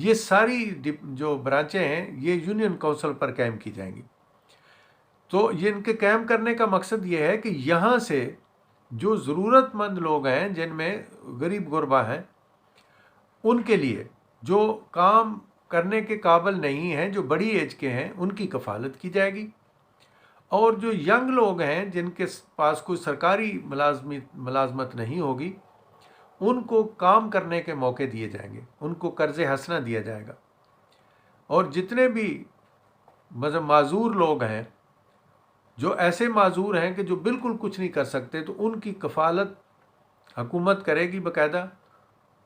یہ ساری جو برانچیں ہیں یہ یونین کونسل پر قائم کی جائیں گی۔ تو یہ ان کے قائم کرنے کا مقصد یہ ہے کہ یہاں سے جو ضرورت مند لوگ ہیں، جن میں غریب غربا ہیں، ان کے لیے جو کام کرنے کے قابل نہیں ہیں، جو بڑی ایج کے ہیں، ان کی کفالت کی جائے گی، اور جو ینگ لوگ ہیں جن کے پاس کوئی سرکاری ملازمت نہیں ہوگی، ان کو کام کرنے کے موقع دیے جائیں گے، ان کو قرض حسنہ دیا جائے گا۔ اور جتنے بھی معذور لوگ ہیں، جو ایسے معذور ہیں کہ جو بالکل کچھ نہیں کر سکتے، تو ان کی کفالت حکومت کرے گی باقاعدہ،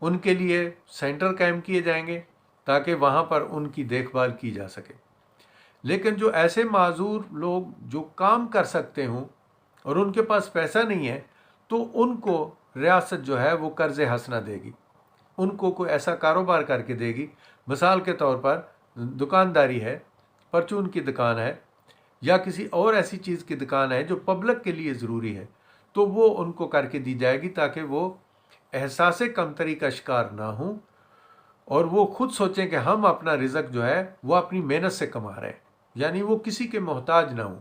ان کے لیے سینٹر قائم کیے جائیں گے تاکہ وہاں پر ان کی دیکھ بھال کی جا سکے۔ لیکن جو ایسے معذور لوگ جو کام کر سکتے ہوں اور ان کے پاس پیسہ نہیں ہے، تو ان کو ریاست جو ہے وہ قرض حسنہ دے گی، ان کو کوئی ایسا کاروبار کر کے دے گی۔ مثال کے طور پر دکانداری ہے، پرچون کی دکان ہے، یا کسی اور ایسی چیز کی دکان ہے جو پبلک کے لیے ضروری ہے، تو وہ ان کو کر کے دی جائے گی تاکہ وہ احساس کمتری کا شکار نہ ہوں، اور وہ خود سوچیں کہ ہم اپنا رزق جو ہے وہ اپنی محنت سے کما رہے ہیں، یعنی وہ کسی کے محتاج نہ ہوں،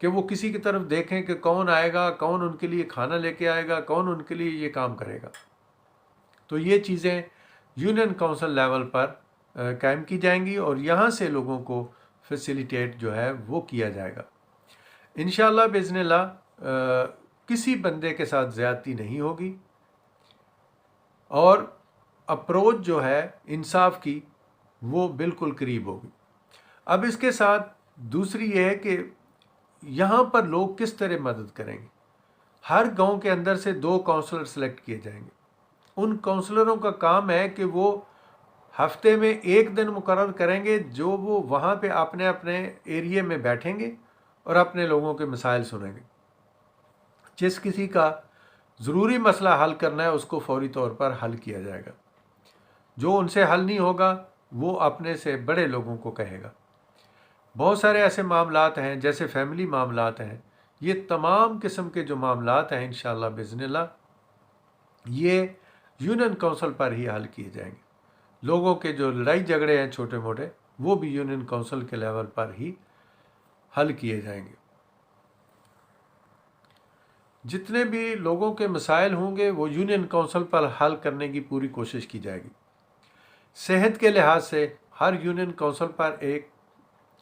کہ وہ کسی کی طرف دیکھیں کہ کون آئے گا، کون ان کے لیے کھانا لے کے آئے گا، کون ان کے لیے یہ کام کرے گا۔ تو یہ چیزیں یونین کونسل لیول پر قائم کی جائیں گی، اور یہاں سے لوگوں کو فیسیلیٹیٹ جو ہے وہ کیا جائے گا۔ انشاءاللہ باذن اللہ کسی بندے کے ساتھ زیادتی نہیں ہوگی، اور اپروچ جو ہے انصاف کی وہ بالکل قریب ہوگی۔ اب اس کے ساتھ دوسری یہ ہے کہ یہاں پر لوگ کس طرح مدد کریں گے۔ ہر گاؤں کے اندر سے 2 کونسلر سلیکٹ کیے جائیں گے۔ ان کونسلروں کا کام ہے کہ وہ ہفتے میں 1 دن مقرر کریں گے جو وہ وہاں پہ اپنے اپنے ایریے میں بیٹھیں گے اور اپنے لوگوں کے مسائل سنیں گے۔ جس کسی کا ضروری مسئلہ حل کرنا ہے اس کو فوری طور پر حل کیا جائے گا، جو ان سے حل نہیں ہوگا وہ اپنے سے بڑے لوگوں کو کہے گا۔ بہت سارے ایسے معاملات ہیں جیسے فیملی معاملات ہیں، یہ تمام قسم کے جو معاملات ہیں انشاءاللہ باذن اللہ یہ یونین کونسل پر ہی حل کیے جائیں گے۔ لوگوں کے جو لڑائی جھگڑے ہیں چھوٹے موٹے، وہ بھی یونین کونسل کے لیول پر ہی حل کیے جائیں گے۔ جتنے بھی لوگوں کے مسائل ہوں گے وہ یونین کونسل پر حل کرنے کی پوری کوشش کی جائے گی۔ صحت کے لحاظ سے ہر یونین کونسل پر ایک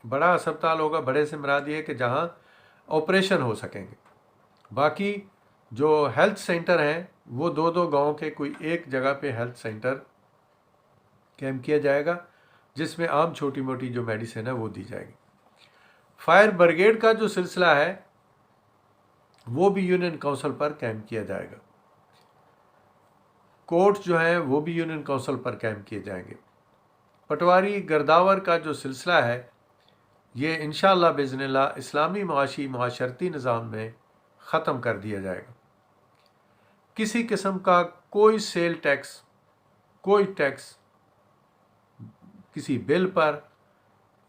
بڑا اسپتال ہوگا۔ بڑے سے مراد یہ ہے کہ جہاں آپریشن ہو سکیں گے۔ باقی جو ہیلتھ سینٹر ہیں وہ 2 گاؤں کے کوئی ایک جگہ پہ ہیلتھ سینٹر قائم کیا جائے گا، جس میں عام چھوٹی موٹی جو میڈیسن ہے وہ دی جائے گی۔ فائر بریگیڈ کا جو سلسلہ ہے وہ بھی یونین کونسل پر قائم کیا جائے گا۔ کورٹ جو ہیں وہ بھی یونین کونسل پر قائم کیے جائیں گے۔ پٹواری گرداور کا جو سلسلہ ہے یہ انشاءاللہ باذن اللہ اسلامی معاشرتی نظام میں ختم کر دیا جائے گا۔ کسی قسم کا کوئی سیل ٹیکس، کوئی ٹیکس کسی بل پر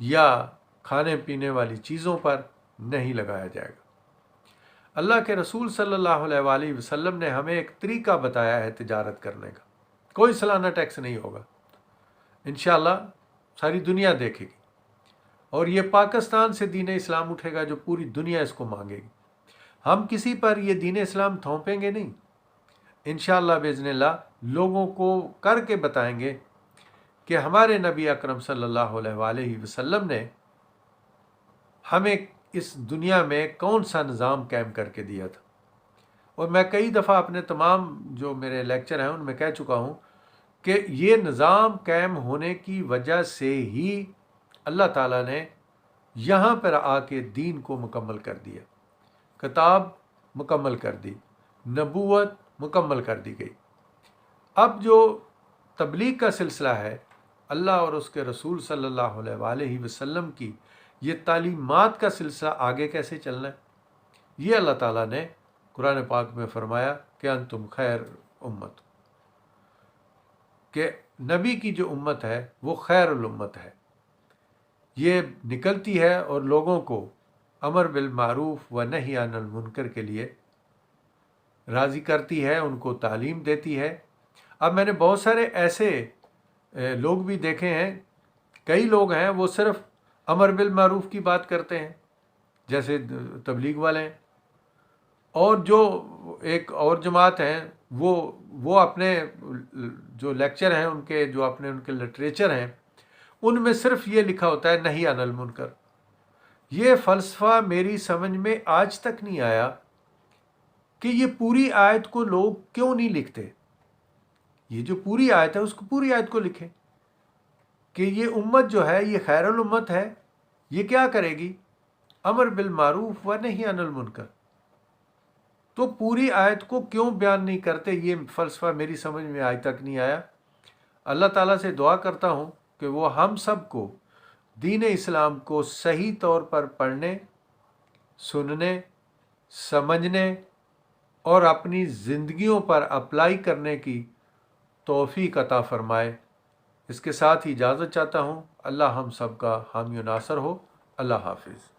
یا کھانے پینے والی چیزوں پر نہیں لگایا جائے گا۔ اللہ کے رسول صلی اللہ علیہ وآلہ وسلم نے ہمیں ایک طریقہ بتایا ہے تجارت کرنے کا۔ کوئی سالانہ ٹیکس نہیں ہوگا، انشاءاللہ ساری دنیا دیکھے گی، اور یہ پاکستان سے دین اسلام اٹھے گا جو پوری دنیا اس کو مانگے گی۔ ہم کسی پر یہ دین اسلام تھوپیں گے نہیں، انشاءاللہ باذن اللہ لوگوں کو کر کے بتائیں گے کہ ہمارے نبی اکرم صلی اللہ علیہ وآلہ وسلم نے ہمیں اس دنیا میں کون سا نظام قائم کر کے دیا تھا۔ اور میں کئی دفعہ اپنے تمام جو میرے لیکچر ہیں ان میں کہہ چکا ہوں کہ یہ نظام قائم ہونے کی وجہ سے ہی اللہ تعالیٰ نے یہاں پر آ کے دین کو مکمل کر دیا، کتاب مکمل کر دی، نبوت مکمل کر دی گئی۔ اب جو تبلیغ کا سلسلہ ہے، اللہ اور اس کے رسول صلی اللہ علیہ وآلہ وسلم کی یہ تعلیمات کا سلسلہ آگے کیسے چلنا ہے، یہ اللہ تعالیٰ نے قرآن پاک میں فرمایا کہ انتم خیر امت، کہ نبی کی جو امت ہے وہ خیر الامت ہے، یہ نکلتی ہے اور لوگوں کو امر بالمعروف و نہی عن المنکر کے لیے راضی کرتی ہے، ان کو تعلیم دیتی ہے۔ اب میں نے بہت سارے ایسے لوگ بھی دیکھے ہیں، کئی لوگ ہیں وہ صرف امر بالمعروف کی بات کرتے ہیں، جیسے تبلیغ والے ہیں، اور جو ایک اور جماعت ہیں وہ اپنے جو لیکچر ہیں ان کے، جو اپنے ان کے لٹریچر ہیں، ان میں صرف یہ لکھا ہوتا ہے نہی عن المنکر۔ یہ فلسفہ میری سمجھ میں آج تک نہیں آیا کہ یہ پوری آیت کو لوگ کیوں نہیں لکھتے۔ یہ جو پوری آیت ہے اس کو، پوری آیت کو لکھیں کہ یہ امت جو ہے یہ خیر الامت ہے، یہ کیا کرے گی؟ امر بالمعروف و نہی عن المنکر۔ تو پوری آیت کو کیوں بیان نہیں کرتے؟ یہ فلسفہ میری سمجھ میں آج تک نہیں آیا۔ اللہ تعالیٰ سے دعا کرتا ہوں کہ وہ ہم سب کو دین اسلام کو صحیح طور پر پڑھنے، سننے، سمجھنے اور اپنی زندگیوں پر اپلائی کرنے کی توفیق عطا فرمائے۔ اس کے ساتھ ہی اجازت چاہتا ہوں۔ اللہ ہم سب کا حامی و ناصر ہو۔ اللہ حافظ۔